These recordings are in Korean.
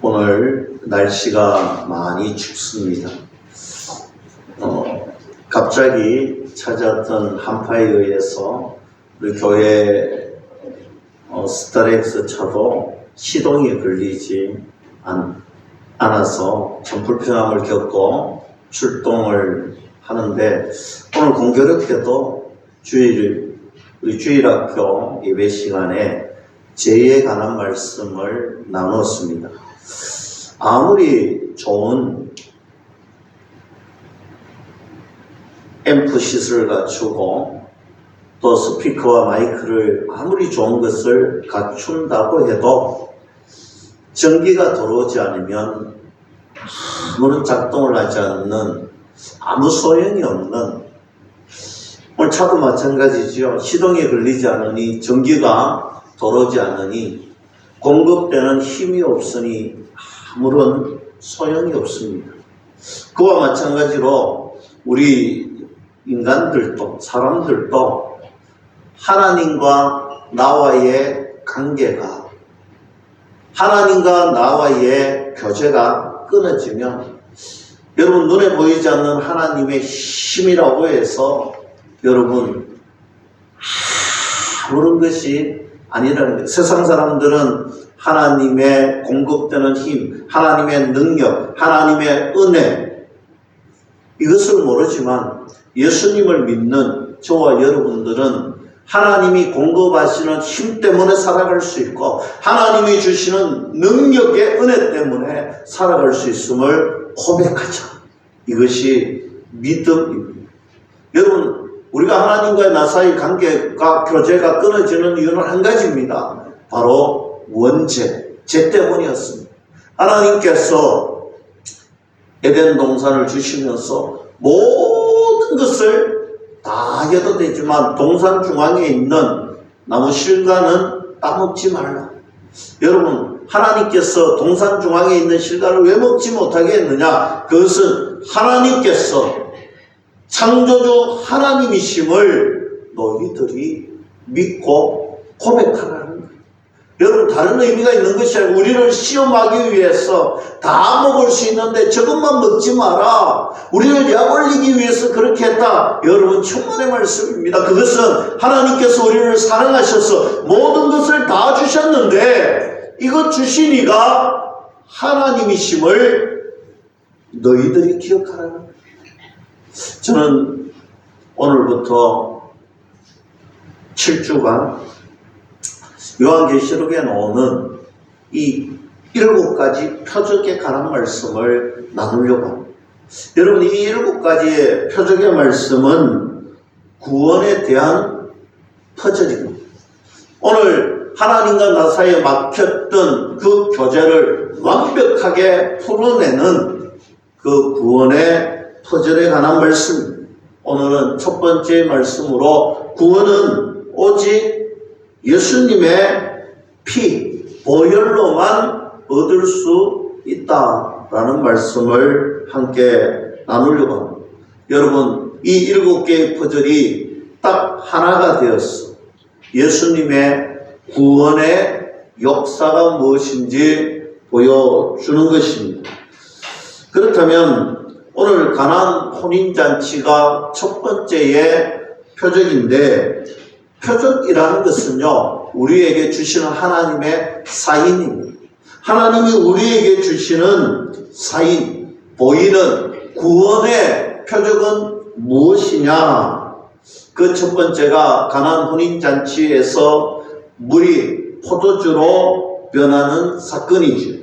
오늘 날씨가 많이 춥습니다. 갑자기 찾아왔던 한파에 의해서 우리 교회 스타렉스 차도 시동이 걸리지 않아서 참 불편함을 겪고 출동을 하는데, 오늘 공교롭게도 우리 주일학교 예배 시간에 죄에 관한 말씀을 나눴습니다. 아무리 좋은 앰프 시설을 갖추고 또 스피커와 마이크를 아무리 좋은 것을 갖춘다고 해도 전기가 들어오지 않으면 아무런 작동을 하지 않는, 아무 소용이 없는, 오늘 차도 마찬가지죠. 시동이 걸리지 않으니, 전기가 들어오지 않으니, 공급되는 힘이 없으니 아무런 소용이 없습니다. 그와 마찬가지로 우리 인간들도, 사람들도 하나님과 나와의 관계가, 하나님과 나와의 교제가 끊어지면, 여러분 눈에 보이지 않는 하나님의 힘이라고 해서 여러분 아무런 것이 아니라는 거예요. 세상 사람들은 하나님의 공급되는 힘, 하나님의 능력, 하나님의 은혜, 이것을 모르지만 예수님을 믿는 저와 여러분들은 하나님이 공급하시는 힘 때문에 살아갈 수 있고, 하나님이 주시는 능력의 은혜 때문에 살아갈 수 있음을 고백하자. 이것이 믿음입니다. 여러분, 우리가 하나님과의 나 사이 관계가, 교제가 끊어지는 이유는 한 가지입니다. 바로 원죄, 죄 때문이었습니다. 하나님께서 에덴 동산을 주시면서 모든 것을 다 해도 되지만 동산 중앙에 있는 나무 실과는 따먹지 말라. 여러분, 하나님께서 동산 중앙에 있는 실과를 왜 먹지 못하게 했느냐? 그것은 하나님께서 창조주 하나님이심을 너희들이 믿고 고백하라는 거예요. 여러분, 다른 의미가 있는 것이 아니라 우리를 시험하기 위해서 다 먹을 수 있는데 저것만 먹지 마라, 우리를 약 올리기 위해서 그렇게 했다. 여러분, 천만의 말씀입니다. 그것은 하나님께서 우리를 사랑하셔서 모든 것을 다 주셨는데, 이것 주신 이가 하나님이심을 너희들이 기억하라는 거예요. 저는 오늘부터 7주간 요한계시록에 나오는 이 7가지 표적에 관한 말씀을 나누려고 합니다. 여러분, 이 7가지의 표적의 말씀은 구원에 대한 퍼즐입니다. 오늘 하나님과 나 사이에 막혔던 그 교제를 완벽하게 풀어내는 그 구원의 퍼즐에 관한 말씀입니다. 오늘은 첫 번째 말씀으로 구원은 오직 예수님의 피, 보혈로만 얻을 수 있다라는 말씀을 함께 나누려고 합니다. 여러분, 이 7개의 퍼즐이 딱 하나가 되었어. 예수님의 구원의 역사가 무엇인지 보여주는 것입니다. 그렇다면 오늘 가나안 혼인잔치가 첫 번째의 표적인데, 표적이라는 것은요, 우리에게 주시는 하나님의 사인입니다. 하나님이 우리에게 주시는 사인, 보이는 구원의 표적은 무엇이냐? 그 첫 번째가 가나안 혼인잔치에서 물이 포도주로 변하는 사건이죠.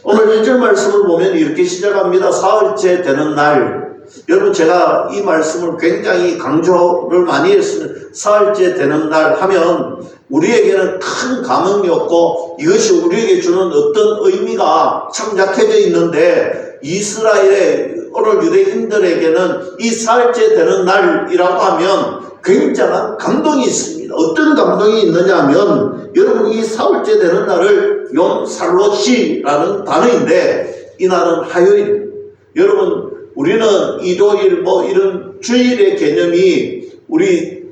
오늘 1절 말씀을 보면 이렇게 시작합니다. 사흘째 되는 날. 여러분, 제가 이 말씀을 굉장히 강조를 많이 했습니다. 사흘째 되는 날 하면 우리에게는 큰 감흥이었고, 이것이 우리에게 주는 어떤 의미가 참 약해져 있는데, 이스라엘의 오늘 유대인들에게는 이 사흘째 되는 날이라고 하면 굉장한 감동이 있습니다. 어떤 감동이 있느냐 하면, 여러분, 이 사흘째 되는 날을 욤살롯이라는 단어인데, 이 날은 화요일. 여러분, 우리는 일요일 이런 주일의 개념이 우리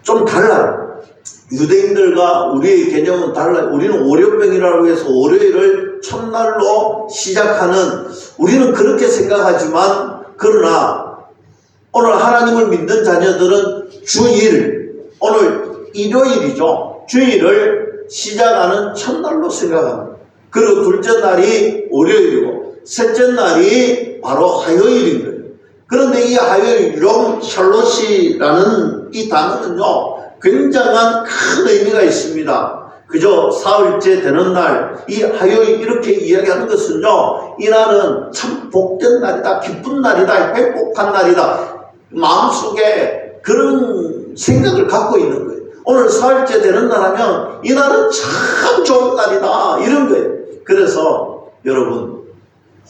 좀 달라요. 유대인들과 우리의 개념은 달라요. 우리는 월요병이라고 해서 월요일을 첫날로 시작하는, 우리는 그렇게 생각하지만, 그러나 오늘 하나님을 믿는 자녀들은 주일, 오늘 일요일이죠. 주일을 시작하는 첫날로 생각합니다. 그리고 둘째 날이 월요일이고 셋째 날이 바로 화요일인 거예요. 그런데 이 화요일, 롬 샬롯이라는 이 단어는요, 굉장한 큰 의미가 있습니다. 그저 사흘째 되는 날, 이 화요일 이렇게 이야기하는 것은요, 이 날은 참 복된 날이다, 기쁜 날이다, 행복한 날이다, 마음속에 그런 생각을 갖고 있는 거예요. 오늘 사흘째 되는 날 하면 이 날은 참 좋은 날이다, 이런 거예요. 그래서 여러분,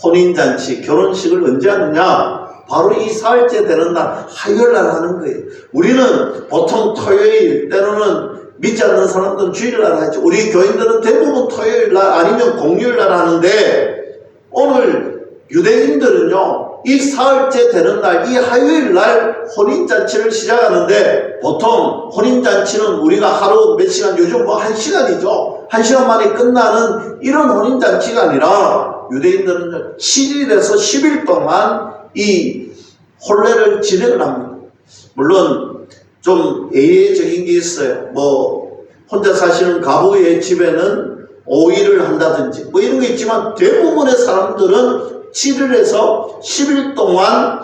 혼인잔치, 결혼식을 언제 하느냐? 바로 이 사흘째 되는 날, 화요일 날 하는 거예요. 우리는 보통 토요일, 때로는 믿지 않는 사람들은 주일 날 하죠. 우리 교인들은 대부분 토요일 날 아니면 공휴일 날 하는데, 오늘 유대인들은요, 이 사흘째 되는 날, 이 화요일 날 혼인잔치를 시작하는데, 보통 혼인잔치는 우리가 하루 몇 시간, 요즘 뭐 1시간이죠. 1시간 만에 끝나는 이런 혼인잔치가 아니라, 유대인들은 7일에서 10일 동안 이 혼례를 진행을 합니다. 물론 좀 예외적인 게 있어요. 뭐 혼자 사시는 가부의 집에는 5일을 한다든지 뭐 이런 게 있지만, 대부분의 사람들은 7일에서 10일 동안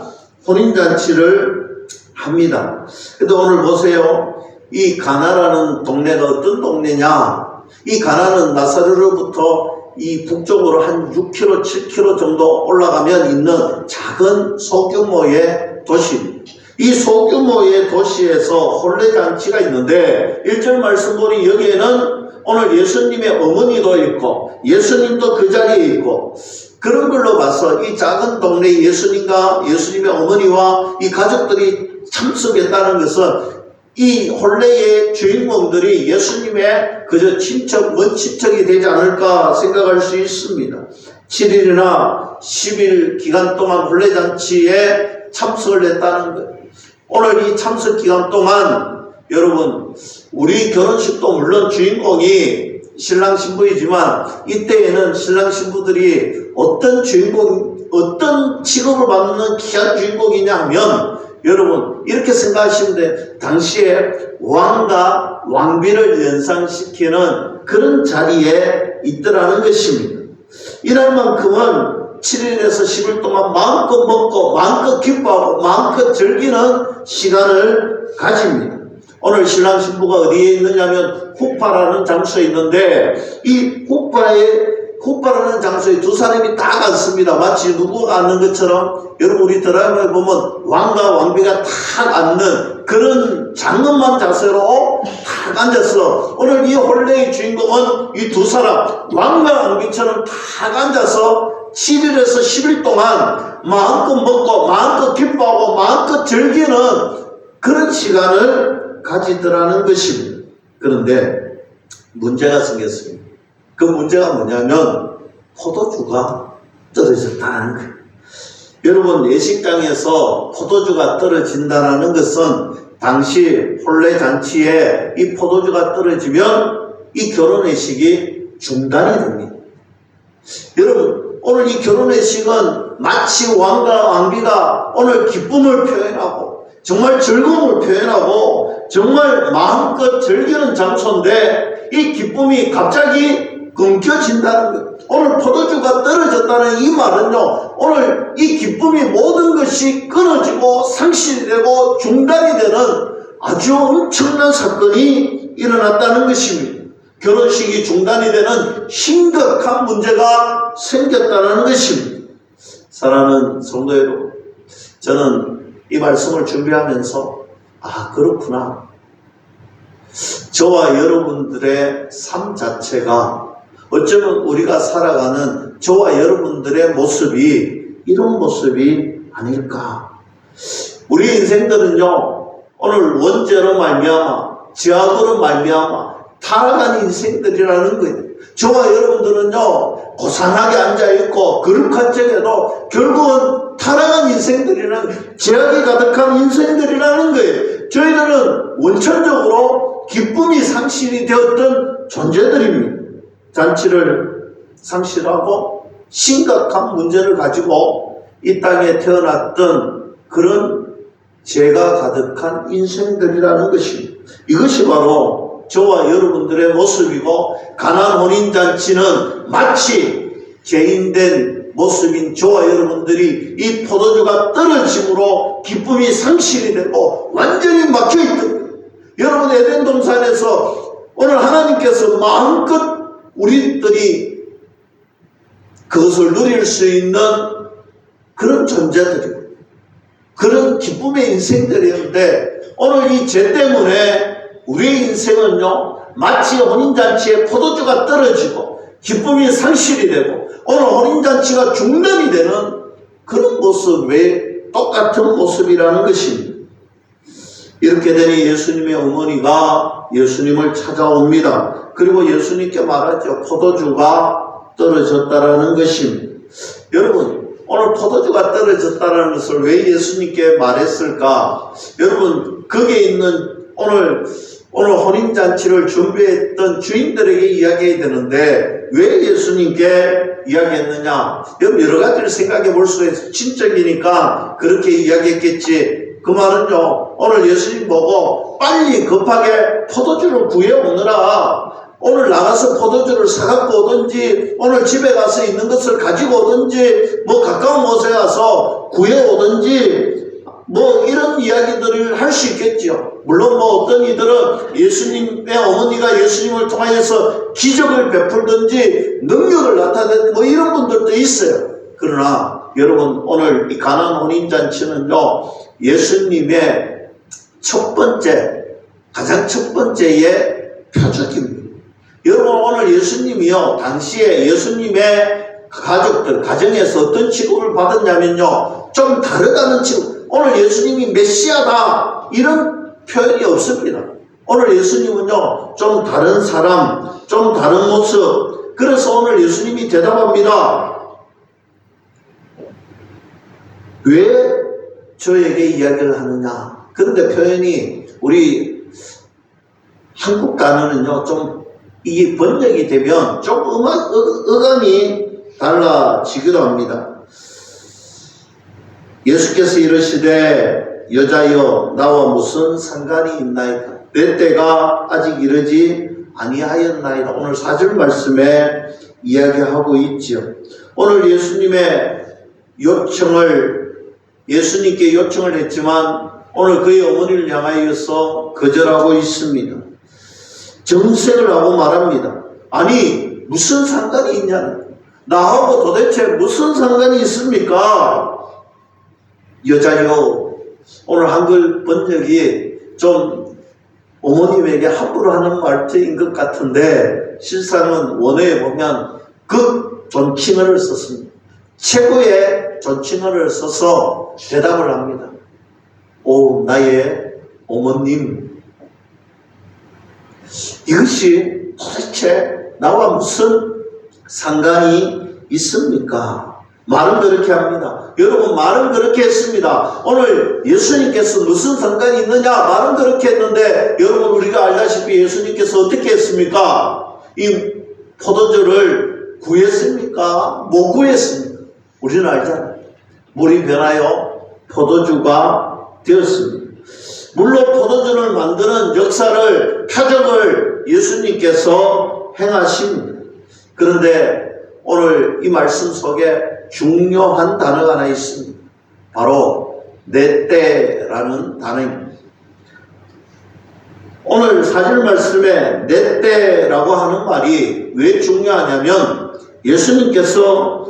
혼인잔치를 합니다. 근데 오늘 보세요. 이 가나라는 동네가 어떤 동네냐? 이 가나는 나사렛으로부터 이 북쪽으로 한 6km, 7km 정도 올라가면 있는 작은 소규모의 도시입니다. 이 소규모의 도시에서 혼례잔치가 있는데, 1절 말씀 보니 여기에는 오늘 예수님의 어머니도 있고 예수님도 그 자리에 있고, 그런 걸로 봐서 이 작은 동네 예수님과 예수님의 어머니와 이 가족들이 참석했다는 것은 이 혼례의 주인공들이 예수님의 그저 친척, 먼 친척이 되지 않을까 생각할 수 있습니다. 7일이나 10일 기간 동안 혼례잔치에 참석을 했다는 것. 오늘 이 참석 기간 동안 여러분, 우리 결혼식도 물론 주인공이 신랑 신부이지만, 이때에는 신랑 신부들이 어떤 주인공, 어떤 직업을 받는 귀한 주인공이냐 하면, 여러분 이렇게 생각하시면 돼. 당시에 왕과 왕비를 연상시키는 그런 자리에 있더라는 것입니다. 이날만큼은 7일에서 10일 동안 마음껏 먹고 마음껏 기뻐하고 마음껏 즐기는 시간을 가집니다. 오늘 신랑 신부가 어디에 있느냐면 후파라는 장소에 있는데, 이 후파라는 장소에 두 사람이 딱 앉습니다. 마치 누구가 앉는 것처럼. 여러분 우리 드라마에 보면 왕과 왕비가 딱 앉는 그런 장엄한 자세로 딱 앉았어. 오늘 이 혼례의 주인공은 이 두 사람, 왕과 왕비처럼 딱 앉아서 7일에서 10일 동안 마음껏 먹고 마음껏 기뻐하고 마음껏 즐기는 그런 시간을 가지더라는 것입니다. 그런데 문제가 생겼습니다. 그 문제가 뭐냐면 포도주가 떨어졌다는 거예요. 여러분, 예식장에서 포도주가 떨어진다는 것은 당시 혼례잔치에 이 포도주가 떨어지면 이 결혼회식이 중단이 됩니다. 여러분, 오늘 이 결혼회식은 마치 왕과 왕비가 오늘 기쁨을 표현하고 정말 즐거움을 표현하고 정말 마음껏 즐기는 장소인데, 이 기쁨이 갑자기 끊겨진다는 거예요. 오늘 포도주가 떨어졌다는 이 말은요, 오늘 이 기쁨이 모든 것이 끊어지고 상실이 되고 중단이 되는 아주 엄청난 사건이 일어났다는 것입니다. 결혼식이 중단이 되는 심각한 문제가 생겼다는 것입니다. 사랑하는 성도 여러분, 저는 이 말씀을 준비하면서 그렇구나, 저와 여러분들의 삶 자체가 어쩌면 우리가 살아가는 저와 여러분들의 모습이 이런 모습이 아닐까. 우리 인생들은요, 오늘 원죄로 말미암아 죄악으로 말미암아 타락한 인생들이라는 거예요. 저와 여러분들은요, 고상하게 앉아있고 거룩한 척에도 결국은 타락한 인생들이라는, 죄악이 가득한 인생들이라는 거예요. 저희들은 원천적으로 기쁨이 상실이 되었던 존재들입니다. 잔치를 상실하고 심각한 문제를 가지고 이 땅에 태어났던 그런 죄가 가득한 인생들이라는 것입니다. 이것이 바로 저와 여러분들의 모습이고, 가나안 혼인잔치는 마치 죄인된 모습인 저와 여러분들이 이 포도주가 떨어짐으로 기쁨이 상실이 되고 완전히 막혀있던, 여러분 에덴 동산에서 오늘 하나님께서 마음껏 우리들이 그것을 누릴 수 있는 그런 존재들이고 그런 기쁨의 인생들이었는데, 오늘 이 죄 때문에 우리의 인생은요 마치 혼인잔치에 포도주가 떨어지고 기쁨이 상실이 되고 오늘 혼인잔치가 중단이 되는 그런 모습 외에 똑같은 모습이라는 것입니다. 이렇게 되니 예수님의 어머니가 예수님을 찾아옵니다. 그리고 예수님께 말하죠. 포도주가 떨어졌다라는 것입니다. 여러분, 오늘 포도주가 떨어졌다는 것을 왜 예수님께 말했을까? 여러분, 거기에 있는 오늘 혼인잔치를 준비했던 주인들에게 이야기해야 되는데 왜 예수님께 이야기했느냐? 여러 가지를 생각해 볼 수가 있어요. 친척이니까 그렇게 이야기했겠지. 그 말은요, 오늘 예수님 보고 빨리 급하게 포도주를 구해오느라 오늘 나가서 포도주를 사갖고 오든지 오늘 집에 가서 있는 것을 가지고 오든지 뭐 가까운 곳에 가서 구해오든지 뭐 이런 이야기들을 할 수 있겠죠. 물론 뭐 어떤 이들은 예수님의 어머니가 예수님을 통하여서 기적을 베풀든지 능력을 나타내든지 뭐 이런 분들도 있어요. 그러나 여러분, 오늘 이 가나안 혼인잔치는요 예수님의 가장 첫 번째의 표적입니다. 여러분, 오늘 예수님이요 당시에 예수님의 가정에서 어떤 취급을 받았냐면요 좀 다르다는 취급. 오늘 예수님이 메시아다 이런 표현이 없습니다. 오늘 예수님은요 좀 다른 사람, 좀 다른 모습. 그래서 오늘 예수님이 대답합니다. 왜 저에게 이야기를 하느냐? 그런데 표현이 우리 한국 단어는요 좀 이게 번역이 되면 좀 어감이 달라지기도 합니다. 예수께서 이르시되 여자여 나와 무슨 상관이 있나이까? 내 때가 아직 이르지 아니하였나이다. 오늘 4절 말씀에 이야기하고 있죠. 오늘 예수님께 요청을 했지만 오늘 그의 어머니를 향하여서 거절하고 있습니다. 정색을 하고 말합니다. 아니 무슨 상관이 있냐? 나하고 도대체 무슨 상관이 있습니까? 여자요. 오늘 한글 번역이 좀 어머님에게 함부로 하는 말투인 것 같은데 실상은 원어에 보면 존칭어를 썼습니다. 최고의 존칭어를 써서 대답을 합니다. 오 나의 어머님, 이것이 도대체 나와 무슨 상관이 있습니까? 말은 그렇게 합니다. 여러분, 말은 그렇게 했습니다. 오늘 예수님께서 무슨 상관이 있느냐? 말은 그렇게 했는데 여러분, 우리가 알다시피 예수님께서 어떻게 했습니까? 이 포도주를 구했습니까? 못 구했습니까? 우리는 알잖아요. 물이 변하여 포도주가 되었습니다. 물로 포도주를 만드는 역사를, 표적을 예수님께서 행하십니다. 그런데 오늘 이 말씀 속에 중요한 단어가 하나 있습니다. 바로 내 때라는 단어입니다. 오늘 4절 말씀에 내 때라고 하는 말이 왜 중요하냐면 예수님께서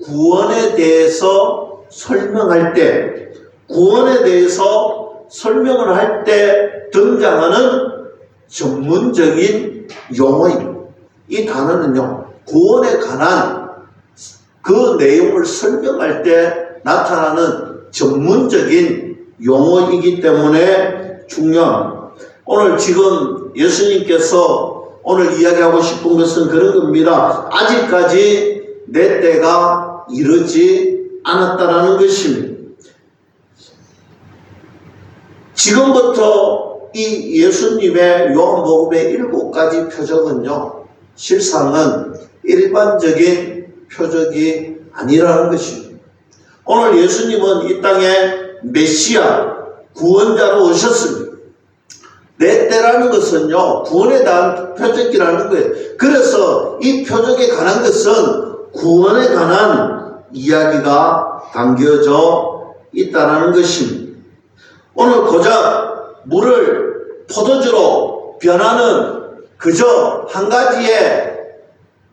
구원에 대해서 설명할 때, 구원에 대해서 설명을 할 때 등장하는 전문적인 용어입니다. 이 단어는요, 구원에 관한 그 내용을 설명할 때 나타나는 전문적인 용어이기 때문에 중요합니다. 오늘 지금 예수님께서 오늘 이야기하고 싶은 것은 그런 겁니다. 아직까지 내 때가 이르지 않았다라는 것입니다. 지금부터 이 예수님의 요한복음의 7가지 표적은요, 실상은 일반적인 표적이 아니라는 것입니다. 오늘 예수님은 이 땅에 메시아, 구원자로 오셨습니다. 내 때라는 것은요, 구원에 대한 표적이라는 거예요. 그래서 이 표적에 관한 것은 구원에 관한 이야기가 담겨져 있다는 것입니다. 오늘 고작 물을 포도주로 변하는 그저 한 가지의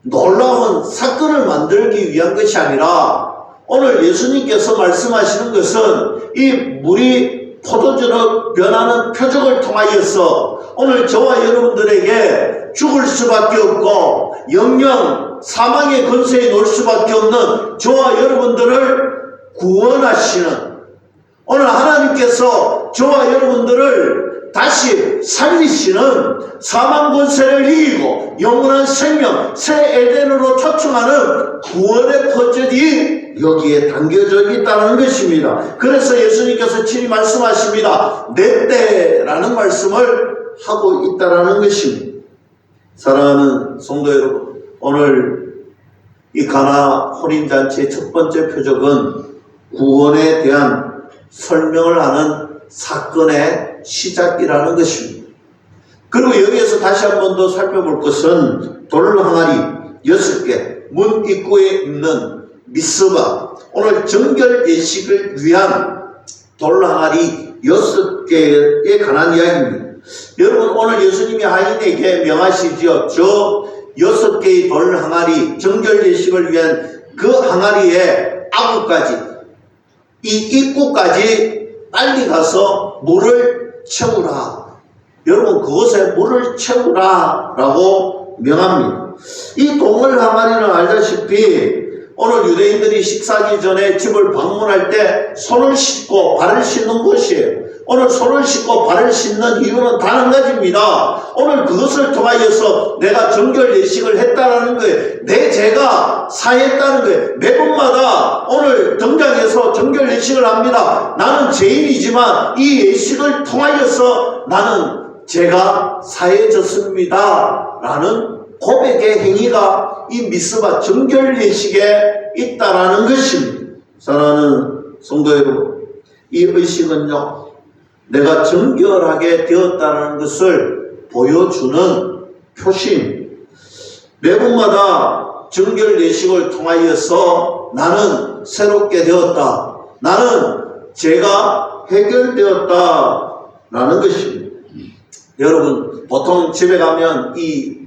놀라운 사건을 만들기 위한 것이 아니라 오늘 예수님께서 말씀하시는 것은 이 물이 포도주로 변하는 표적을 통하여서 오늘 저와 여러분들에게 죽을 수밖에 없고 영영 사망의 권세에 놓을 수밖에 없는 저와 여러분들을 구원하시는, 오늘 하나님께서 저와 여러분들을 다시 살리시는, 사망 권세를 이기고 영원한 생명, 새 에덴으로 초청하는 구원의 표적이 여기에 담겨져 있다는 것입니다. 그래서 예수님께서 친히 말씀하십니다. 내 때라는 말씀을 하고 있다는 것입니다. 사랑하는 성도 여러분, 오늘 이 가나 혼인잔치의 첫 번째 표적은 구원에 대한 설명을 하는 사건의 시작이라는 것입니다. 그리고 여기에서 다시 한 번 더 살펴볼 것은 돌 항아리 6개, 문 입구에 있는 미스바, 오늘 정결 예식을 위한 돌 항아리 6개에 관한 이야기입니다. 여러분, 오늘 예수님이 하인에게 명하시지요. 저 6개의 돌 항아리, 정결 예식을 위한 그 항아리에 아구까지, 이 입구까지 빨리 가서 물을 채우라. 여러분, 그곳에 물을 채우라 라고 명합니다. 이 동물 항아리는 알다시피 오늘 유대인들이 식사하기 전에 집을 방문할 때 손을 씻고 발을 씻는 곳이에요. 오늘 손을 씻고 발을 씻는 이유는 단 한 가지입니다. 오늘 그것을 통하여서 내가 정결 예식을 했다는 거예요. 내 죄가 사했다는 거예요. 매번마다 오늘 등장해서 정결 예식을 합니다. 나는 죄인이지만 이 예식을 통하여서 나는 죄가 사해졌습니다 라는 고백의 행위가 이 미스바 정결 예식에 있다라는 것입니다. 사랑하는 성도 여러분, 이 의식은요, 내가 정결하게 되었다는 것을 보여주는 표시입니다. 매번마다 정결 예식을 통하여서 나는 새롭게 되었다, 나는 죄가 해결되었다라는 것입니다. 여러분, 보통 집에 가면 이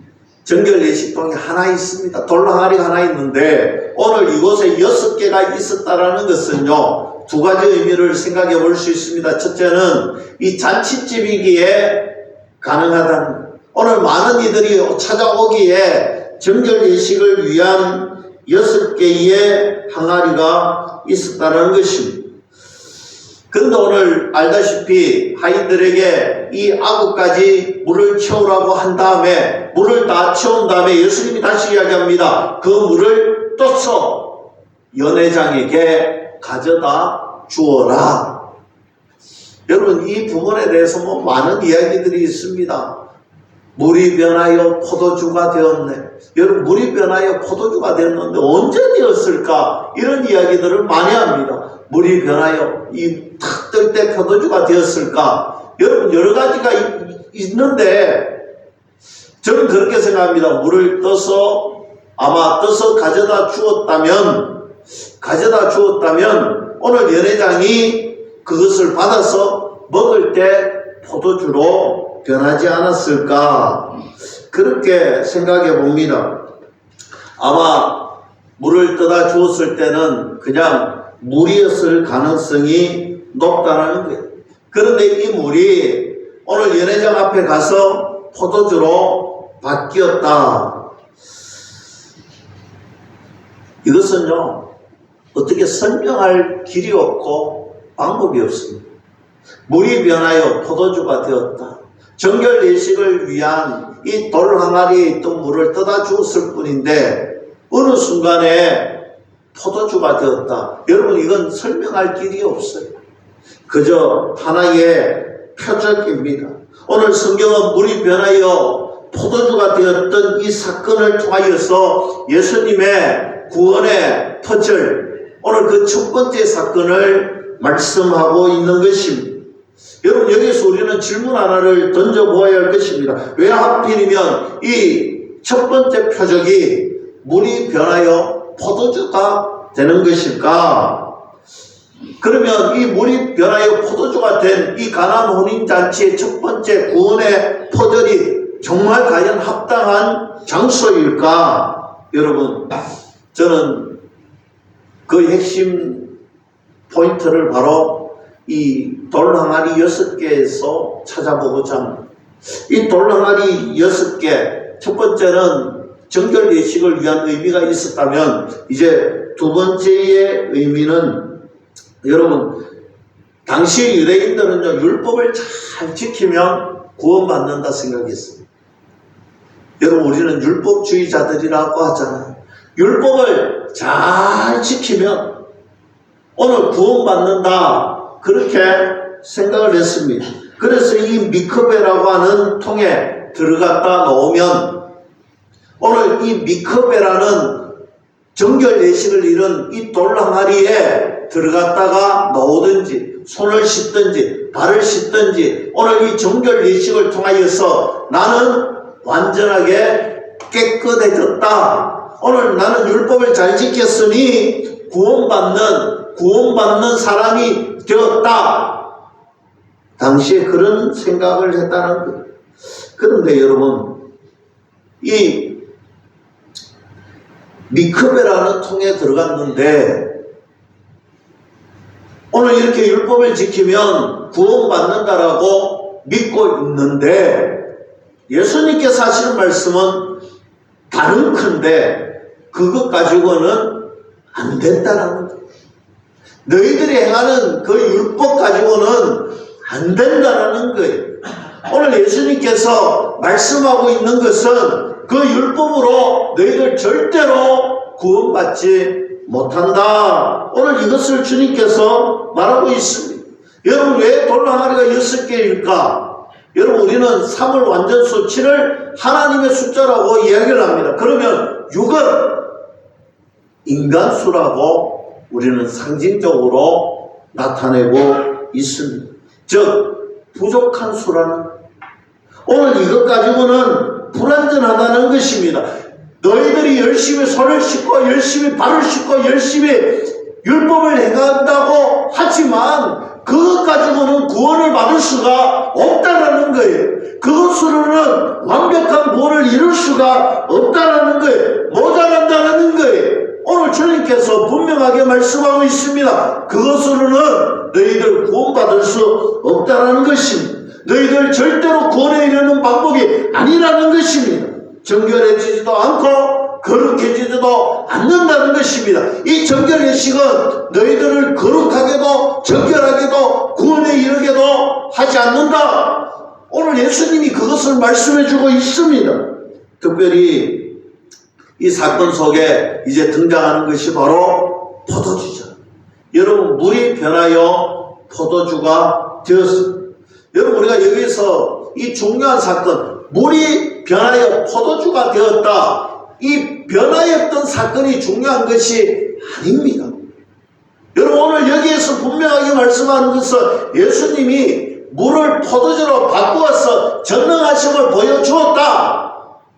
정결 예식통이 하나 있습니다. 돌 항아리가 하나 있는데 오늘 이곳에 6개가 있었다라는 것은요, 두 가지 의미를 생각해 볼 수 있습니다. 첫째는 이 잔치집이기에 가능하다는, 오늘 많은 이들이 찾아오기에 정결 예식을 위한 6개의 항아리가 있었다는 것입니다. 그런데 오늘 알다시피 하인들에게 이 아구까지 물을 채우라고 한 다음에, 물을 다 채운 다음에 예수님이 다시 이야기합니다. 그 물을 떠서 연회장에게 가져다 주어라. 여러분, 이 부분에 대해서 많은 이야기들이 있습니다. 물이 변하여 포도주가 되었네. 여러분, 물이 변하여 포도주가 되었는데 언제 되었을까? 이런 이야기들을 많이 합니다. 물이 변하여 이 탁 뜰 때 포도주가 되었을까? 여러분, 여러 가지가 있는데 저는 그렇게 생각합니다. 물을 떠서, 아마 떠서 가져다 주었다면 오늘 연회장이 그것을 받아서 먹을 때 포도주로 변하지 않았을까? 그렇게 생각해 봅니다. 아마 물을 떠다 주었을 때는 그냥 물이었을 가능성이 높다는 거예요. 그런데 이 물이 오늘 연회장 앞에 가서 포도주로 바뀌었다. 이것은요, 어떻게 설명할 길이 없고 방법이 없습니다. 물이 변하여 포도주가 되었다. 정결 예식을 위한 이 돌 항아리에 있던 물을 떠다 주었을 뿐인데 어느 순간에 포도주가 되었다. 여러분, 이건 설명할 길이 없어요. 그저 하나의 표적입니다. 오늘 성경은 물이 변하여 포도주가 되었던 이 사건을 통하여서 예수님의 구원의 터절, 오늘 그 첫 번째 사건을 말씀하고 있는 것입니다. 여러분, 여기서 우리는 질문 하나를 던져보아야 할 것입니다. 왜 하필이면 이 첫 번째 표적이 물이 변하여 포도주가 되는 것일까? 그러면 이 물이 변하여 포도주가 된 이 가나안 혼인잔치의 첫 번째 구원의 포도리 정말 과연 합당한 장소일까? 여러분, 저는 그 핵심 포인트를 바로 이 돌항아리 6개에서 찾아보고자 합니다. 이 돌항아리 6개, 첫 번째는 정결 예식을 위한 의미가 있었다면, 이제 두 번째의 의미는, 여러분, 당시 유대인들은요, 율법을 잘 지키면 구원받는다 생각했습니다. 여러분, 우리는 율법주의자들이라고 하잖아요. 율법을 잘 지키면 오늘 구원받는다, 그렇게 생각을 했습니다. 그래서 이 미크베라고 하는 통에 들어갔다 놓으면, 오늘 이 미크베라는 정결 예식을 이룬 이 돌항아리에 들어갔다가 나오든지, 손을 씻든지 발을 씻든지, 오늘 이 정결 예식을 통하여서 나는 완전하게 깨끗해졌다, 오늘 나는 율법을 잘 지켰으니 구원받는 사람이 되었다, 당시에 그런 생각을 했다는 거예요. 그런데 여러분, 이 미크베라는 통에 들어갔는데, 오늘 이렇게 율법을 지키면 구원받는다라고 믿고 있는데, 예수님께서 하시는 말씀은 다른 큰데 그것 가지고는 안 된다는 거예요. 너희들이 행하는 그 율법 가지고는 안 된다는 거예요. 오늘 예수님께서 말씀하고 있는 것은 그 율법으로 너희들 절대로 구원받지 못한다, 오늘 이것을 주님께서 말하고 있습니다. 여러분, 왜 돌항아리가 6개일까? 여러분, 우리는 3월 완전수 7을 하나님의 숫자라고 이야기를 합니다. 그러면 6은 인간수라고 우리는 상징적으로 나타내고 있습니다. 즉, 부족한 수라는, 오늘 이것 가지고는 불완전하다는 것입니다. 너희들이 열심히 손을 씻고 열심히 발을 씻고 열심히 율법을 행한다고 하지만 그것 가지고는 구원을 받을 수가 없다라는 거예요. 그것으로는 완벽한 구원을 이룰 수가 없다라는 거예요. 모자란다는 거예요. 오늘 주님께서 분명하게 말씀하고 있습니다. 그것으로는 너희들 구원받을 수 없다라는 것입니다. 너희들 절대로 구원에 이르는 방법이 아니라는 것입니다. 정결해지지도 않고 거룩해지지도 않는다는 것입니다. 이 정결 예식은 너희들을 거룩하게도 정결하게도 구원에 이르게도 하지 않는다. 오늘 예수님이 그것을 말씀해 주고 있습니다. 특별히 이 사건 속에 이제 등장하는 것이 바로 포도주죠. 여러분, 물이 변하여 포도주가 되었습니다. 여러분, 우리가 여기서 이 중요한 사건, 물이 변하여 포도주가 되었다, 이 변화였던 사건이 중요한 것이 아닙니다. 여러분, 오늘 여기에서 분명하게 말씀하는 것은 예수님이 물을 포도주로 바꾸어서 전능하심을 보여주었다,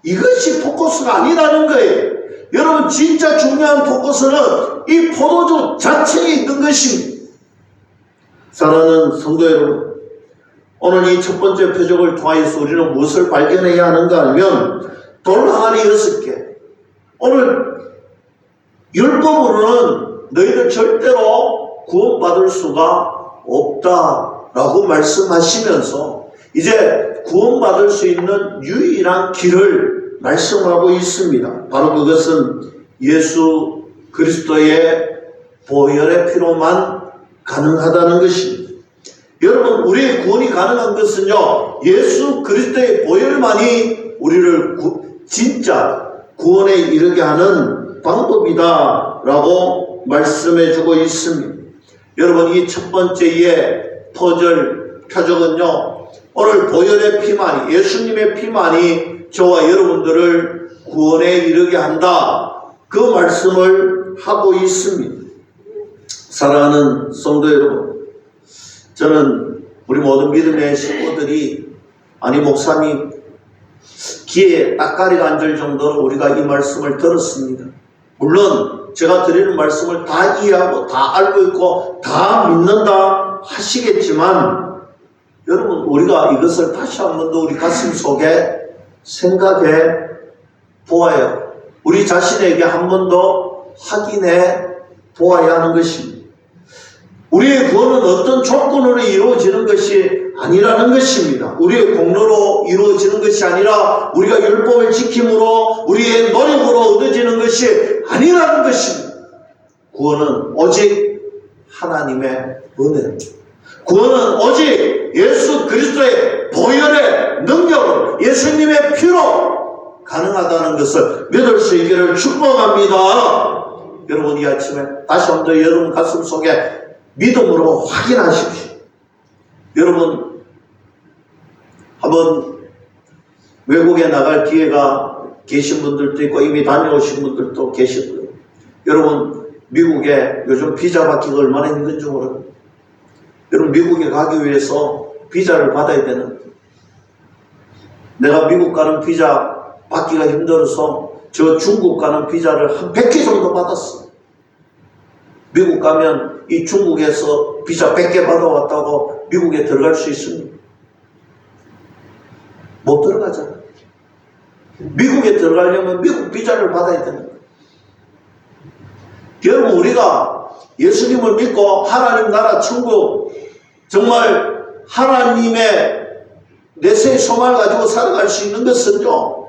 이것이 포커스가 아니라는 거예요. 여러분, 진짜 중요한 포커스는 이 포도주 자체에 있는 것입니다. 사랑하는 성도 여러분, 오늘 이 첫 번째 표적을 통하여서 우리는 무엇을 발견해야 하는가 하면, 돌항아리 6개, 오늘 율법으로는 너희들 절대로 구원받을 수가 없다라고 말씀하시면서 이제 구원받을 수 있는 유일한 길을 말씀하고 있습니다. 바로 그것은 예수 그리스도의 보혈의 피로만 가능하다는 것입니다. 여러분, 우리의 구원이 가능한 것은요, 예수 그리스도의 보혈만이 우리를 진짜 구원에 이르게 하는 방법이다 라고 말씀해 주고 있습니다. 여러분, 이 첫 번째의 표적은요, 오늘 보혈의 피만이, 예수님의 피만이 저와 여러분들을 구원에 이르게 한다. 그 말씀을 하고 있습니다. 사랑하는 성도 여러분, 저는 우리 모든 믿음의 식구들이, 아니 목사님 귀에 딱가리가 앉을 정도로 우리가 이 말씀을 들었습니다. 물론 제가 드리는 말씀을 다 이해하고 다 알고 있고 다 믿는다 하시겠지만, 여러분 우리가 이것을 다시 한 번 더 우리 가슴 속에 생각해 보아요. 우리 자신에게 한 번 더 확인해 보아야 하는 것입니다. 우리의 구원은 어떤 조건으로 이루어지는 것이 아니라는 것입니다. 우리의 공로로 이루어지는 것이 아니라 우리가 율법을 지킴으로 우리의 노력으로 얻어지는 것이 아니라는 것입니다. 구원은 오직 하나님의 은혜입니다. 구원은 오직 예수 그리스도의 보혈의 능력으로, 예수님의 피로 가능하다는 것을 믿을 수 있기를 축복합니다. 여러분 이 아침에 다시 한번 더 여러분 가슴 속에 믿음으로 확인하십시오. 여러분 한번 외국에 나갈 기회가 계신 분들도 있고 이미 다녀오신 분들도 계시고요. 여러분 미국에 요즘 비자 받기가 얼마나 힘든지 모릅니다. 여러분 미국에 가기 위해서 비자를 받아야 되는데, 내가 미국 가는 비자 받기가 힘들어서 저 중국 가는 비자를 한 100개 정도 받았어. 미국 가면 이 중국에서 비자 100개 받아왔다고 미국에 들어갈 수 있습니다. 못 들어가잖아. 미국에 들어가려면 미국 비자를 받아야 됩니다. 여러분 우리가 예수님을 믿고 하나님 나라 천국, 정말 하나님의 내세의 소망을 가지고 살아갈 수 있는 것은요,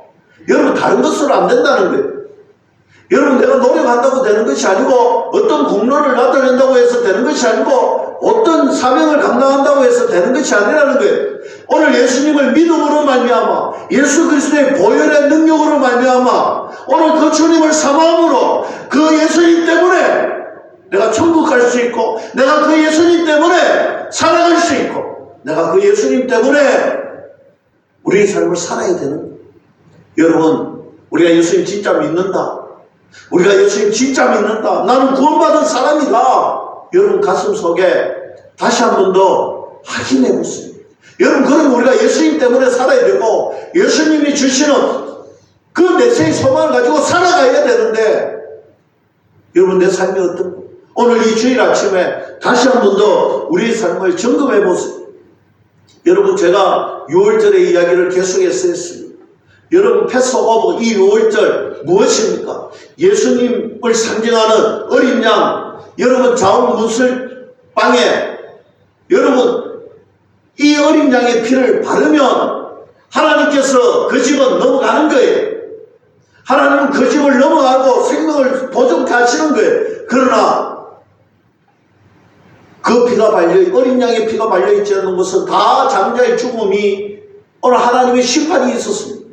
여러분 다른 것으로 안 된다는 거예요. 여러분 내가 노력한다고 되는 것이 아니고, 어떤 공로를 나타낸다고 해서 되는 것이 아니고, 어떤 사명을 감당한다고 해서 되는 것이 아니라는 거예요. 오늘 예수님을 믿음으로 말미암아, 예수 그리스도의 보혈의 능력으로 말미암아, 오늘 그 주님을 사모함으로 그 예수님 때문에 내가 천국 갈 수 있고, 내가 그 예수님 때문에 살아갈 수 있고, 내가 그 예수님 때문에 우리의 삶을 살아야 되는 거예요. 여러분 우리가 예수님 진짜 믿는다, 우리가 예수님 진짜 믿는다, 나는 구원받은 사람이다, 여러분 가슴 속에 다시 한 번 더 확인해 보세요. 여러분 그럼 우리가 예수님 때문에 살아야 되고, 예수님이 주시는 그 내세의 소망을 가지고 살아가야 되는데, 여러분 내 삶이 어떤가? 오늘 이 주일 아침에 다시 한 번 더 우리의 삶을 점검해 보세요. 여러분 제가 6월절의 이야기를 계속해서 했습니다. 여러분 패스오버 이 6월절 무엇입니까? 예수님을 상징하는 어린 양, 여러분 자원문설방에 여러분 이 어린 양의 피를 바르면 하나님께서 그 집은 넘어가는 거예요. 하나님은 그 집을 넘어가고 생명을 보존케 하시는 거예요. 그러나 그 피가 어린 양의 피가 발려있지 않는 것은 다 장자의 죽음이, 오늘 하나님의 심판이 있었습니다.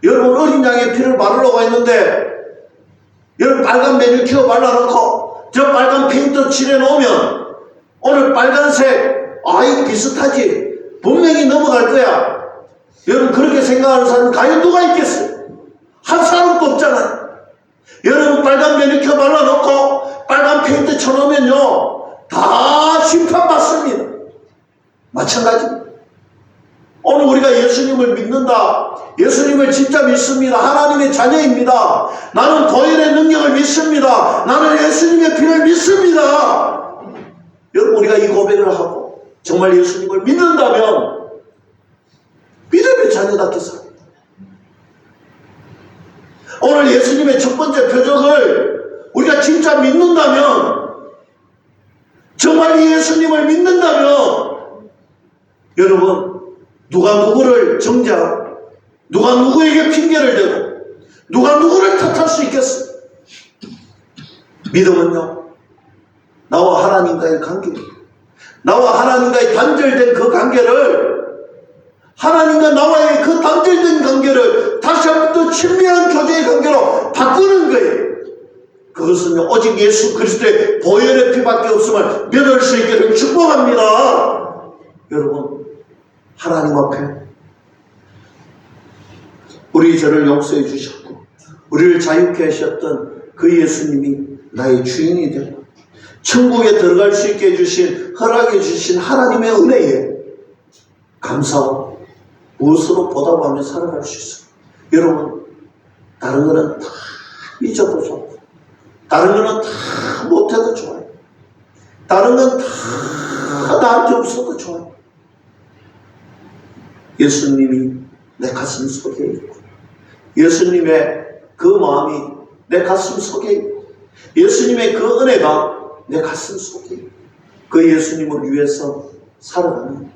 여러분 어린 양의 피를 바르려고 했는데, 여러분 빨간 매니큐어 발라놓고 저 빨간 페인트 칠해놓으면 오늘 빨간색 아이 비슷하지, 분명히 넘어갈 거야. 여러분 그렇게 생각하는 사람은 과연 누가 있겠어요? 한 사람도 없잖아요. 여러분 빨간 매니큐어 발라놓고 빨간 페인트 쳐놓으면요 다 심판받습니다. 마찬가지입니다. 오늘 우리가 예수님을 믿는다, 예수님을 진짜 믿습니다, 하나님의 자녀입니다, 나는 보혈의 능력을 믿습니다, 나는 예수님의 피를 믿습니다. 여러분 우리가 이 고백을 하고 정말 예수님을 믿는다면 믿음의 자녀답게 삽니다. 오늘 예수님의 첫 번째 표적을 우리가 진짜 믿는다면, 정말 이 예수님을 믿는다면, 여러분 누가 누구를 정죄하고, 누가 누구에게 핑계를 대고, 누가 누구를 탓할 수 있겠어요? 믿음은요 나와 하나님과의 관계입니다. 나와 하나님과의 단절된 그 관계를, 하나님과 나와의 그 단절된 관계를 다시 한 번 더 친밀한 교제의 관계로 바꾸는 거예요. 그것은요 오직 예수 그리스도의 보혈의 피밖에 없음을 믿을 수 있기를 축복합니다. 여러분 하나님 앞에 우리 죄를 용서해 주셨고 우리를 자유케 하셨던 그 예수님이 나의 주인이 되고 천국에 들어갈 수 있게 해주신, 허락해 주신 하나님의 은혜에 감사하고 무엇으로 보답하며 살아갈 수 있어요. 여러분, 다른 거는 다 잊어도 좋고 다른 거는 다 못해도 좋아요. 다른 건 다 나한테 없어도 좋아요. 예수님이 내 가슴 속에 있고 예수님의 그 마음이 내 가슴 속에 있고 예수님의 그 은혜가 내 가슴 속에 있고 그 예수님을 위해서 살아가는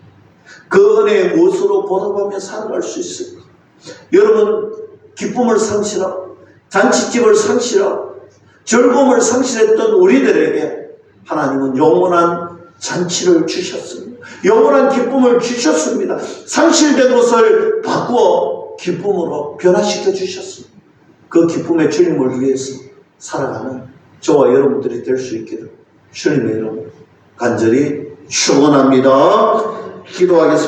그 은혜의 무엇으로 보답하며 살아갈 수 있을까? 여러분, 기쁨을 상실하고 잔치집을 상실하고 즐거움을 상실했던 우리들에게 하나님은 영원한 잔치를 주셨습니다. 영원한 기쁨을 주셨습니다. 상실된 것을 바꾸어 기쁨으로 변화시켜 주셨습니다. 그 기쁨의 주님을 위해서 살아가는 저와 여러분들이 될 수 있기를 주님의 이름으로 간절히 축원합니다. 기도하겠습니다.